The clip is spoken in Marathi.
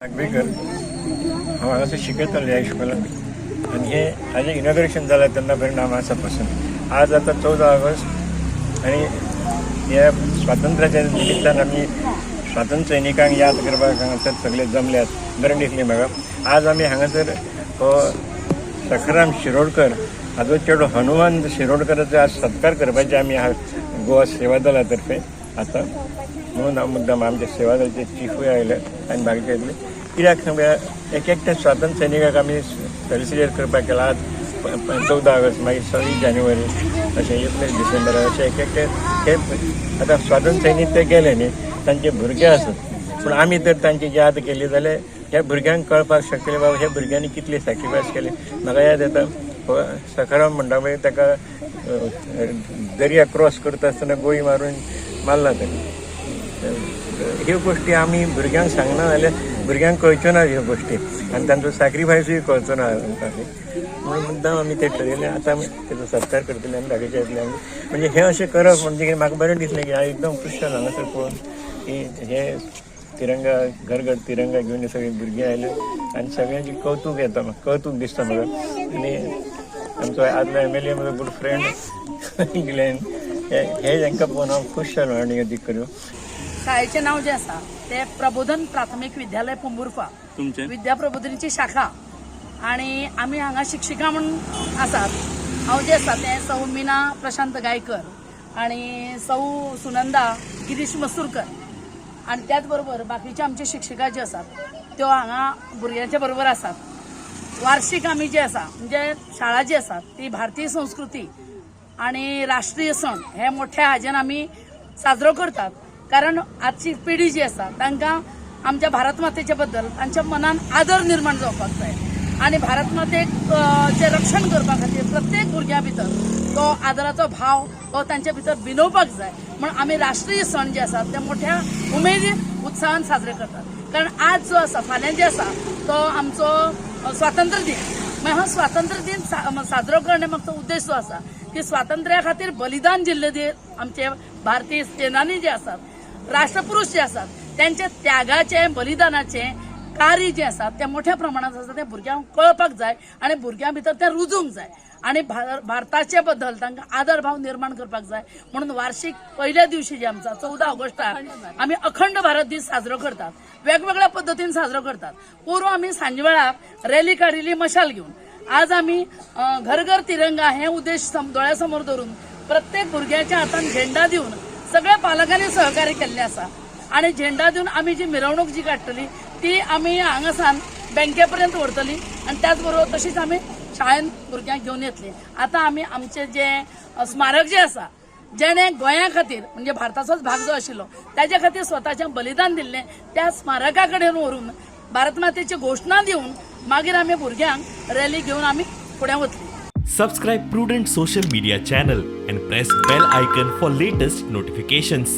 नागवेकर हांव हांगासर शिकयतालो ह्या इस्कॉलान आनी हे हाजें इनॉग्रेशन जालां तेन्ना परिणाम आसा पासून आज आता 14 ऑगस्ट आनी ह्या स्वातंत्र्याच्या निमित्तान आमी स्वातंत्र्य सैनिकांक याद करपाक हांगासर सगळे जमल्यात बरें दिसलें म्हाका। आज आमी हांगासर हो सखाराम शिरोडकर हाजो चेडो हनुमान शिरोडकराचो आज सत्कार करपाचे आमी गोवा सेवा दला तर्फे आता म्हणून हांव मुद्दाम आमचे सेवा दलाचे चीफूय आयले आनी बाकीचे येतले कित्याक एक एकट्या स्वातंत्र्य सैनिकाक आमी सेलिब्रेट करपाक केला। आज 14 ऑगस्ट मागीर 26 जानेवारी अशें 21 डिसेंबर अशें एक एकटे हे आतां स्वातंत्र्य सैनीक ते गेले न्ही तांचे भुरगे आसत पूण आमी जर तांची याद केली जाल्यार ह्या भुरग्यांक कळपाक शकतले बाबा ह्या भुरग्यांनी कितली सॅक्रिफायस केली। म्हाका याद येता सखाराम म्हणटा मागीर ताका दर्या क्रॉस करता आसतना गोळी मारून मारला ताणें। ह्यो गोश्टी आमी भुरग्यांक सांगना जाल्यार भुरग्यांक कळच्यो ना ह्यो गोश्टी आनी तांचो सॅक्रिफायसूय कळचो ना म्हणून मुद्दाम आमी ते ठरयलें। आतां आमी तेजो सत्कार करतले आनी बाकीचे येतले आमी म्हणजे हे अशें करप म्हणजे म्हाका बरें दिसलें की हांव एकदम खुश जालो हांगासर पळोवन की हे तिरंगा घर घर तिरंगा घेवन सगळीं भुरगीं आयले आनी सगळ्यांची कौतूक येता म्हाका कौतूक दिसता म्हाका। आनी आमचो आदलो MLA म्हजो गुड फ्रेंड ग्लेन हे तांकां पळोवन हांव खूश जालो आनी अदीक करूं। शाळेचे नाव जे आसा ते प्रबोधन प्राथमीक विद्यालय पोंबुर्फा तुमचे विद्या प्रबोधनीची शाखा आणि आम्ही हांगा शिक्षिका म्हणून आसात। हांव जे आसा ते सौ मीना प्रशांत गायकर आणि सौ सुनंदा गिरीश मसूरकर आणि त्याच बरोबर बाकीचे आमचे शिक्षिका जे आसात त्यो हांगा भुरग्यांच्या बरोबर आसात। वार्षिक आमी जे आसा म्हणजे शाळा जी आसा ती भारतीय संस्कृती आणि राष्ट्रीय सण हे मोठ्या हाजेन आमी साजरो करतात कारण आजची पिढी जी आसा तांकां आमच्या भारत मातेच्या बद्दल तांच्या मनान आदर निर्माण जावपाक जाय आणि भारत मातेचे रक्षण करपा खातीर प्रत्येक भुरग्या भितर तो आदराचो भाव तो तांच्या भितर भिनवपाक जाय म्हणून आमी राष्ट्रीय सण जे आसात ते मोठ्या उमेदीन उत्साहान साजरे करतात। कारण आज जो आसा फाल्यां जे आसा तो आमचो स्वातंत्र्य दिन मागीर हो स्वातंत्र्य दिन साजरो करणे मागचो उद्देश जो आसा की स्वातंत्र्या खातीर बलिदान दिल्ले जे आमचे भारतीय सेनानी जे आसात राष्ट्रपुरुष जे आसात त्यांचे त्यागाचे बलिदानाचे कार्य जे आसा ते मोठ्या प्रमाणात आसा ते भुरग्यांक कळपाक जाय आणि भुरग्यां भितर ते रुजूंक जाय आणि भारताचे बद्दल तांकां आदर भाव निर्माण करपाक जाय म्हणून वार्षिक पहिल्या दिवशी जे आमचा 14 ऑगस्टाक आमी अखंड भारत दीस साजरो करतात। वेगवेगळ्या पद्धतीन साजरो करतात। पूर्व आमी सांजवेळाक रॅली काडिल्ली मशाल घेऊन आज आमी घर घर तिरंगा हे उद्देश दोळ्यासमोर धरून प्रत्येक भुरग्याच्या हातान झेंडा दिवन सगळ्या पालकांनी सहकार्य केल्लें आसा आणि झेंडा दिवन आमी जी मिरवणूक जी काडटली ती आमी हांगासान बँकेपर्यंत व्हरतली आणि त्याच बरोबर तशीच आमी शाळेन भुरग्यांक घेवन येतली। आता आमी आमचे जे स्मारक जे आसा जेणे गोंया खातीर म्हणजे भारताचोच भाग जो आशिल्लो त्याच्या खातीर स्वताचें बलिदान दिल्लें त्या स्मारका कडेन व्हरून भारत मातेची घोशणा दिवन मागीर आमी भुरग्यांक रॅली घेवन आमी फुडें वतली। Subscribe Prudent social media channel and press bell icon for latest notifications.